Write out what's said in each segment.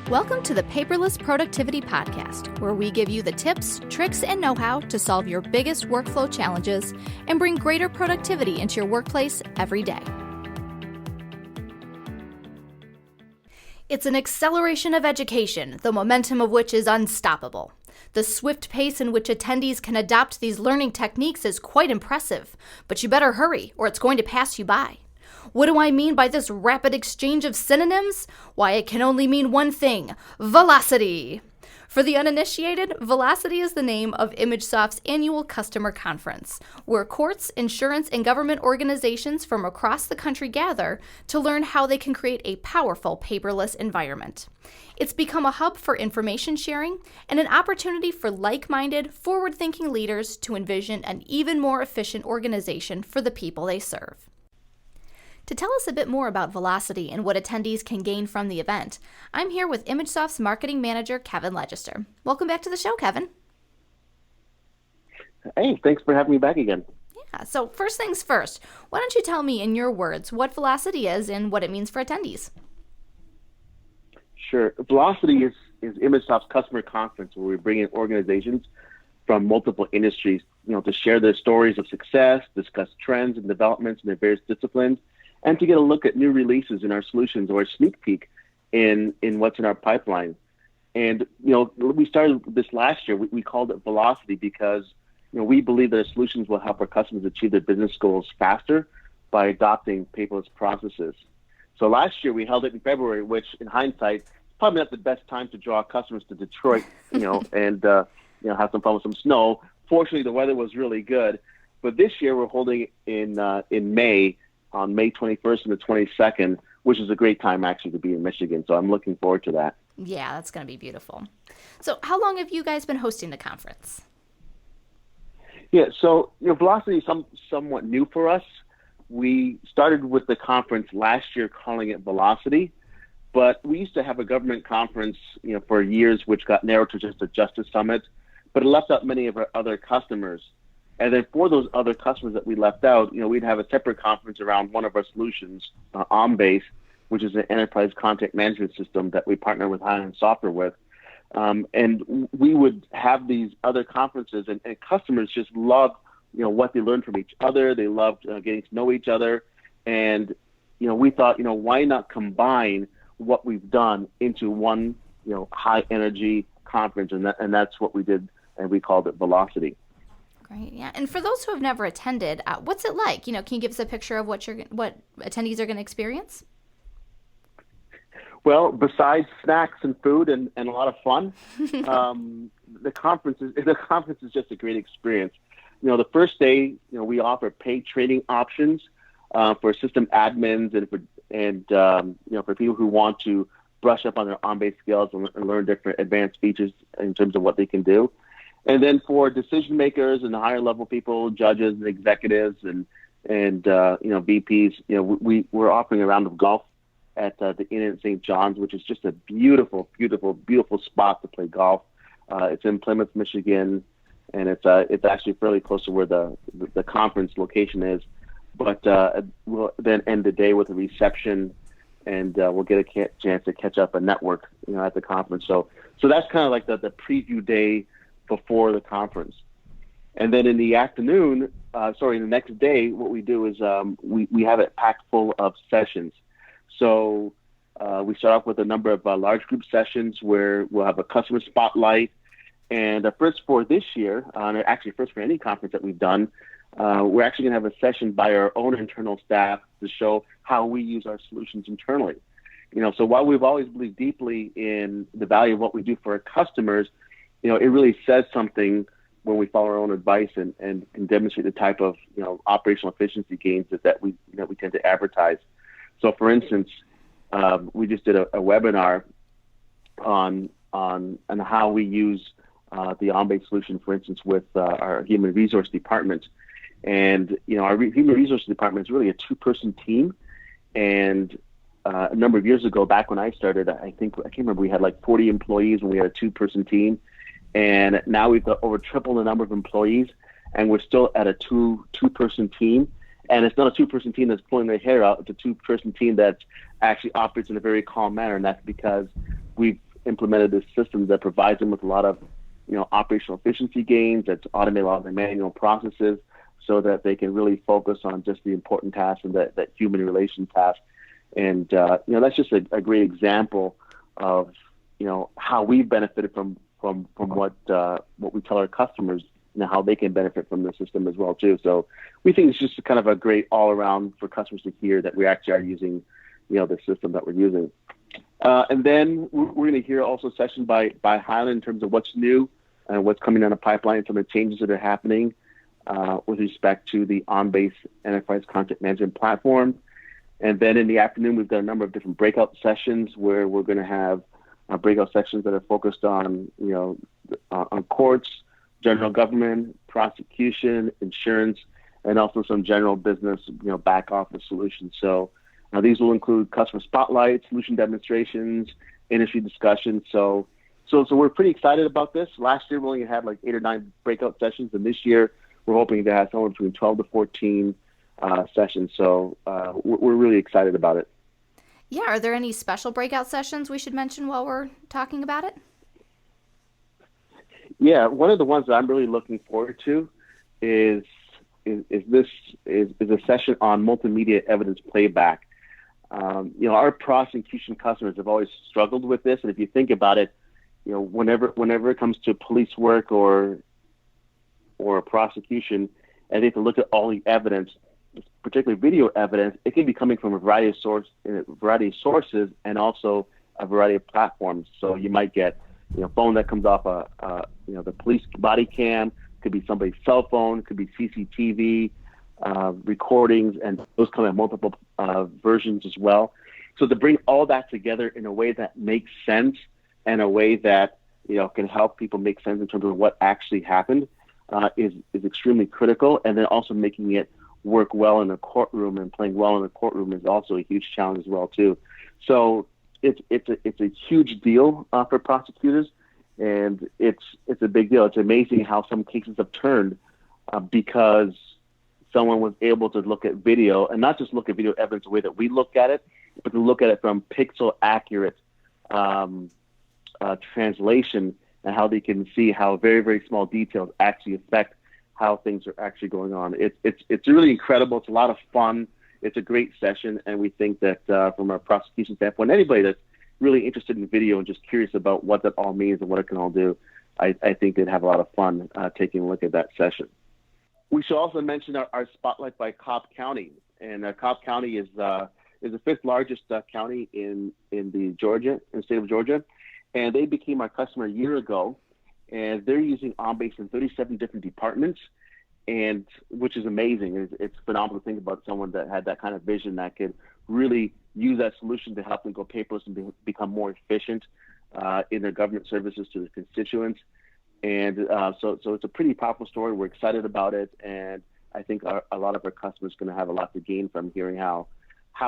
Welcome to the Paperless Productivity Podcast, where we give you the tips, tricks, and know-how to solve your biggest workflow challenges and bring greater productivity into your workplace every day. It's an acceleration of education, the momentum of which is unstoppable. The swift pace in which attendees can adopt these learning techniques is quite impressive, but you better hurry or it's going to pass you by. What do I mean by this rapid exchange of synonyms? Why, it can only mean one thing: velocity. For the uninitiated, Velocity is the name of ImageSoft's annual customer conference, where courts, insurance, and government organizations from across the country gather to learn how they can create a powerful paperless environment. It's become a hub for information sharing and an opportunity for like-minded, forward-thinking leaders to envision an even more efficient organization for the people they serve. To tell us a bit more about Velocity and what attendees can gain from the event, I'm here with ImageSoft's marketing manager, Kevin Ledgister. Welcome back to the show, Kevin. Hey, thanks for having me back again. Yeah, so first things first, why don't you tell me in your words what Velocity is and what it means for attendees? Sure. Velocity is ImageSoft's customer conference where we bring in organizations from multiple industries, to share their stories of success, discuss trends and developments in their various disciplines, and to get a look at new releases in our solutions or a sneak peek in what's in our pipeline. And, we started this last year. We called it Velocity because, we believe that our solutions will help our customers achieve their business goals faster by adopting paperless processes. So last year we held it in February, which in hindsight, is probably not the best time to draw customers to Detroit, and, have some fun with some snow. Fortunately, the weather was really good. But this year we're holding it in May, on May 21st and the 22nd, which is a great time actually to be in Michigan. So I'm looking forward to that. Yeah, that's going to be beautiful. So how long have you guys been hosting the conference? Yeah, so Velocity is somewhat new for us. We started with the conference last year calling it Velocity, but we used to have a government conference, for years, which got narrowed to just a Justice Summit, but it left out many of our other customers. And then for those other customers that we left out, we'd have a separate conference around one of our solutions, OnBase, which is an enterprise content management system that we partner with high-end software with. And we would have these other conferences, and customers just loved, what they learned from each other. They loved getting to know each other. And, we thought, why not combine what we've done into one, high-energy conference? And that's what we did, and we called it Velocity. Great, yeah. And for those who have never attended, what's it like? Can you give us a picture of what attendees are going to experience? Well, besides snacks and food and a lot of fun, the conference is just a great experience. The first day, we offer paid training options for system admins and for people who want to brush up on their OnBase skills and learn different advanced features in terms of what they can do. And then for decision makers and higher level people, judges and executives and VPs, we're offering a round of golf at the Inn in St. John's, which is just a beautiful, beautiful, beautiful spot to play golf. It's in Plymouth, Michigan, and it's actually fairly close to where the conference location is. But we'll then end the day with a reception, and we'll get a chance to catch up and network, at the conference. So that's kind of like the preview day before the conference. And then in the afternoon, the next day, what we do is we have it packed full of sessions. So we start off with a number of large group sessions where we'll have a customer spotlight. And the first for this year, actually first for any conference that we've done, we're actually going to have a session by our own internal staff to show how we use our solutions internally. So while we've always believed deeply in the value of what we do for our customers, it really says something when we follow our own advice and demonstrate the type of operational efficiency gains that we tend to advertise. So, for instance, we just did a webinar on how we use the OnBase solution, for instance, with our human resource department. And our human resource department is really a two-person team. And a number of years ago, back when I started, I can't remember, we had like 40 employees when we had a two-person team. And now we've got over triple the number of employees, and we're still at a two-person team. And it's not a two-person team that's pulling their hair out. It's a two-person team that actually operates in a very calm manner, and that's because we've implemented this system that provides them with a lot of, operational efficiency gains, that's automated a lot of the manual processes so that they can really focus on just the important tasks and that human relation task. And, that's just a great example of, how we benefited from what we tell our customers and how they can benefit from the system as well, too. So we think it's just kind of a great all around for customers to hear that we actually are using, the system that we're using. And then we're going to hear also a session by Highland in terms of what's new and what's coming down the pipeline, some of the changes that are happening with respect to the on-base enterprise content management platform. And then in the afternoon, we've got a number of different breakout sessions where we're going to have breakout sections that are focused on, on courts, general government, prosecution, insurance, and also some general business, back office solutions. So these will include customer spotlights, solution demonstrations, industry discussions. So we're pretty excited about this. Last year, we only had like 8 or 9 breakout sessions, and this year we're hoping to have somewhere between 12 to 14 sessions. So we're really excited about it. Yeah, are there any special breakout sessions we should mention while we're talking about it? Yeah, one of the ones that I'm really looking forward to is a session on multimedia evidence playback. Our prosecution customers have always struggled with this, and if you think about it, whenever it comes to police work or a prosecution, and they have to look at all the evidence, particularly video evidence, it can be coming from a variety of sources and also a variety of platforms. So you might get, phone that comes off the police body cam, could be somebody's cell phone, could be CCTV recordings, and those come in multiple versions as well. So to bring all that together in a way that makes sense and a way that can help people make sense in terms of what actually happened is extremely critical. And then also making it work well in a courtroom and playing well in a courtroom is also a huge challenge as well too. So it's a huge deal for prosecutors, and it's a big deal. It's amazing how some cases have turned because someone was able to look at video, and not just look at video evidence the way that we look at it, but to look at it from pixel accurate translation, and how they can see how very, very small details actually affect how things are actually going on. It's really incredible. It's a lot of fun. It's a great session, and we think that from a prosecution standpoint, anybody that's really interested in video and just curious about what that all means and what it can all do, I think they'd have a lot of fun taking a look at that session. We should also mention our spotlight by Cobb County, and Cobb County is the 5th largest county in the state of Georgia, and they became our customer a year ago, and they're using OnBase in 37 different departments, and which is amazing. It's phenomenal to think about someone that had that kind of vision that could really use that solution to help them go paperless and become more efficient in their government services to their constituents. And so it's a pretty powerful story. We're excited about it, and I think a lot of our customers are going to have a lot to gain from hearing how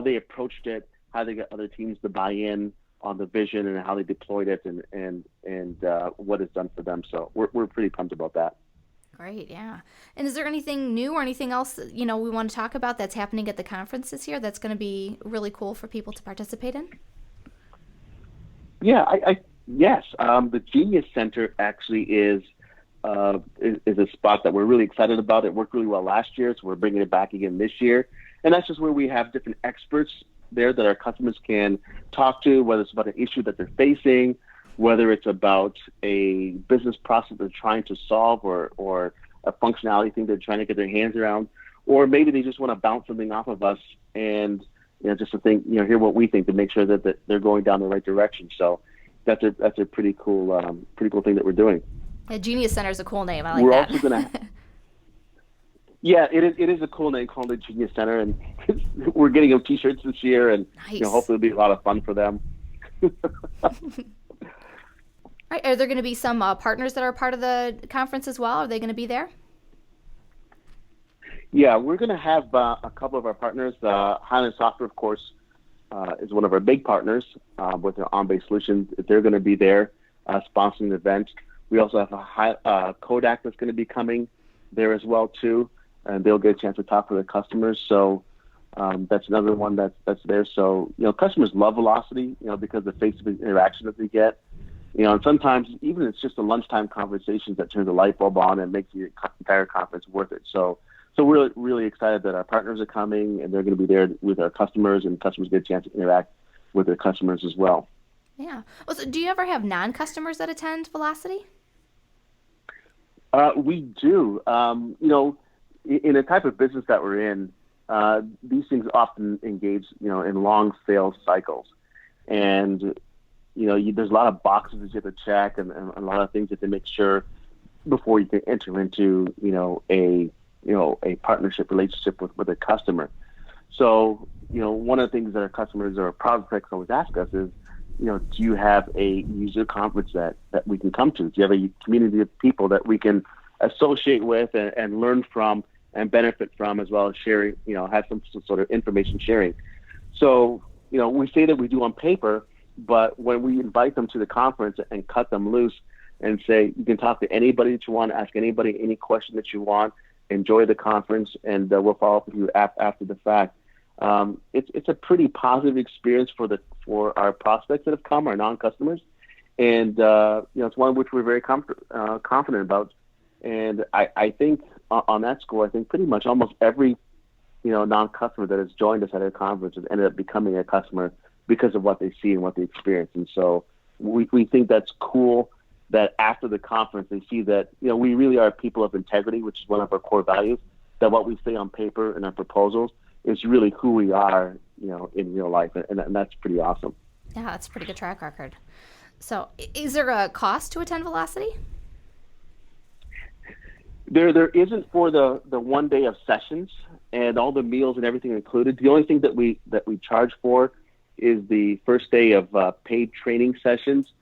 they approached it, how they got other teams to buy in on the vision, and how they deployed it, and what it's done for them. So we're pretty pumped about that. Great, yeah. And is there anything new or anything else we want to talk about that's happening at the conference this year that's going to be really cool for people to participate in? Yeah, yes. The Genius Center actually is a spot that we're really excited about. It worked really well last year, so we're bringing it back again this year. And that's just where we have different experts there that our customers can talk to, whether it's about an issue that they're facing, whether it's about a business process they're trying to solve, or a functionality thing they're trying to get their hands around, or maybe they just want to bounce something off of us and just to think, hear what we think to make sure that they're going down the right direction. So that's a pretty cool thing that we're doing. Yeah, Genius Center is a cool name. I like we're that. Also gonna, yeah, it is a cool name called the Genius Center, and we're getting them T-shirts this year, and nice. Hopefully it'll be a lot of fun for them. All right, are there going to be some partners that are part of the conference as well? Are they going to be there? Yeah, we're going to have a couple of our partners. Highland Software, of course, is one of our big partners with their OnBase solutions. They're going to be there sponsoring the event. We also have Kodak that's going to be coming there as well too, and they'll get a chance to talk to their customers. So that's another one that's there. So customers love Velocity, because of the face-to-face interaction that they get. And sometimes even it's just the lunchtime conversations that turn the light bulb on and makes the entire conference worth it. So we're really excited that our partners are coming and they're going to be there with our customers, and customers get a chance to interact with their customers as well. Yeah. Well, so do you ever have non-customers that attend Velocity? We do. In the type of business that we're in, these things often engage, in long sales cycles. And, there's a lot of boxes that you have to check and a lot of things that to make sure before you can enter into, a partnership relationship with a customer. So, one of the things that our customers or prospects always ask us is, do you have a user conference that we can come to? Do you have a community of people that we can associate with and learn from and benefit from, as well as sharing, have some sort of information sharing? So, we say that we do on paper, but when we invite them to the conference and cut them loose and say, you can talk to anybody that you want, ask anybody any question that you want, enjoy the conference, and we'll follow up with you after the fact. It's a pretty positive experience for our prospects that have come, our non-customers, and it's one which we're very confident about. And I think on that score, I think pretty much almost every non-customer that has joined us at our conference has ended up becoming a customer because of what they see and what they experience. And so we think that's cool that after the conference they see that we really are people of integrity, which is one of our core values. That what we say on paper in our proposals is really who we are, in real life, and that's pretty awesome. Yeah, that's a pretty good track record. So, is there a cost to attend Velocity? There isn't for the 1 day of sessions and all the meals and everything included. The only thing that we charge for is the first day of paid training sessions,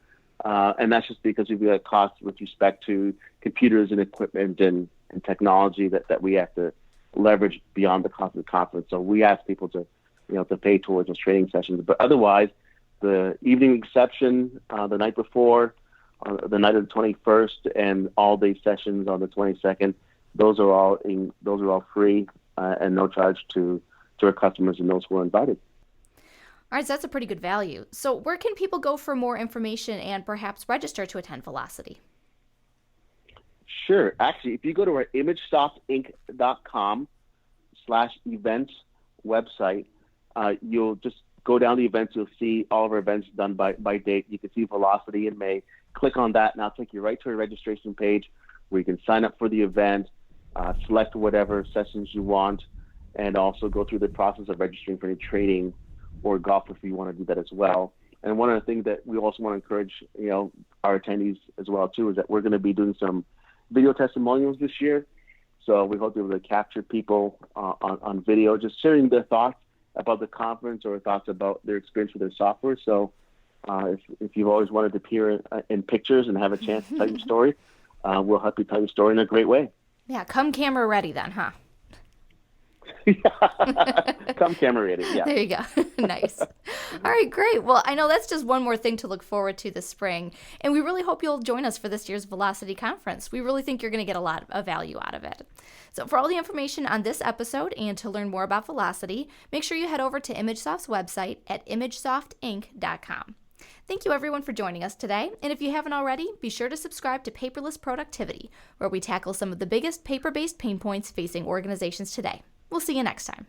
and that's just because we've got costs with respect to computers and equipment and technology that we have to leverage beyond the cost of the conference. So we ask people to pay towards those training sessions. But otherwise, the evening reception the night before, the night of the 21st, and all day sessions on the 22nd, those are all free and no charge to our customers and those who are invited. All right, so that's a pretty good value. So where can people go for more information and perhaps register to attend Velocity? Sure. Actually, if you go to our ImageSoftInc.com/events website, you'll just go down the events. You'll see all of our events done by date. You can see Velocity in May. Click on that, and I'll take you right to a registration page where you can sign up for the event, select whatever sessions you want, and also go through the process of registering for any training or golf if you want to do that as well. And one of the things that we also want to encourage, our attendees as well too, is that we're going to be doing some video testimonials this year. So we hope to be able to capture people on video, just sharing their thoughts about the conference or thoughts about their experience with their software. So if you've always wanted to appear in pictures and have a chance to tell your story, we'll help you tell your story in a great way. Yeah, come camera ready then, huh? Come camera ready, yeah. There you go. Nice. All right, great. Well, I know that's just one more thing to look forward to this spring, and we really hope you'll join us for this year's Velocity Conference. We really think you're going to get a lot of value out of it. So for all the information on this episode and to learn more about Velocity, make sure you head over to ImageSoft's website at ImageSoftInc.com. Thank you everyone for joining us today, and if you haven't already, be sure to subscribe to Paperless Productivity, where we tackle some of the biggest paper-based pain points facing organizations today. We'll see you next time.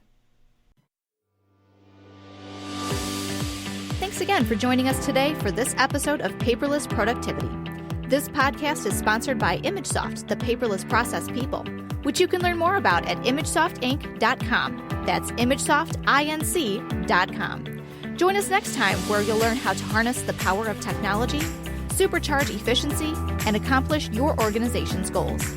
Thanks again for joining us today for this episode of Paperless Productivity. This podcast is sponsored by ImageSoft, the paperless process people, which you can learn more about at ImageSoftInc.com. That's ImageSoftInc.com. Join us next time where you'll learn how to harness the power of technology, supercharge efficiency, and accomplish your organization's goals.